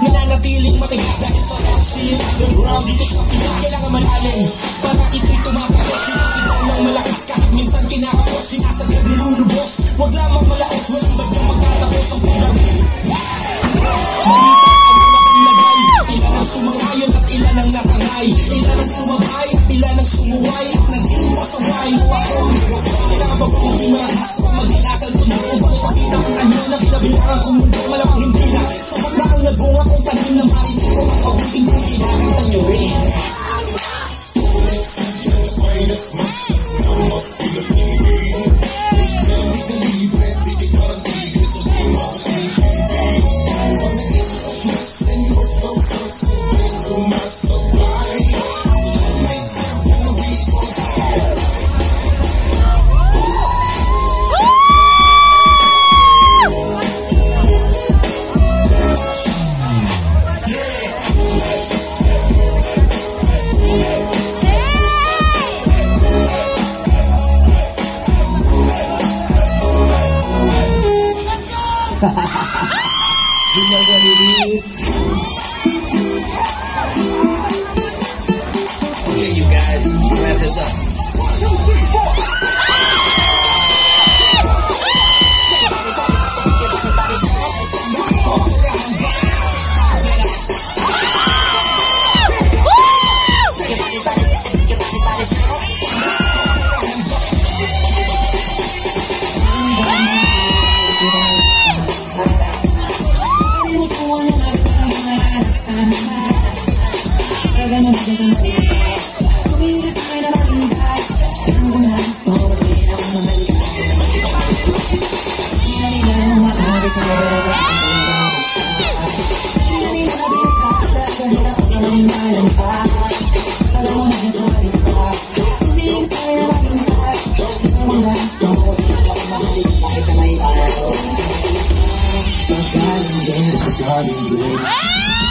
Nananatiling matigas dahil sa toxic underground dito sa Pinas. Kailangan malalim para ito'y tumatapos. Sinasigaw ng malakas kahit minsan kinakapos. Sinasagad nilulubos, huwag lamang malaos. Walang bagyang magtatapos ang pagdamit. Malita ang malaking lagay. Ilan ang sumangayon at ilan ang natangay. Ilan ang sumabay at ilan ang sumuway. At naging pasaway mo ako. Kailangan ba kung hindi marakas pa mag-iasal tumuo. Pagpakita ang anyo na kinabilangan kung mundo malamang hindi na. Nagbunga kong tanim ng hari ko ang pabuting-buti nakita nyo rin. Hindi ka libre, titik parang tigre sa di makaintindi. Ang nag-isa plus and your thoughts are so best sumasabay. May sample na video you know what it is? Okay, you guys, wrap this up. 1, 2, 3, 4. Wow!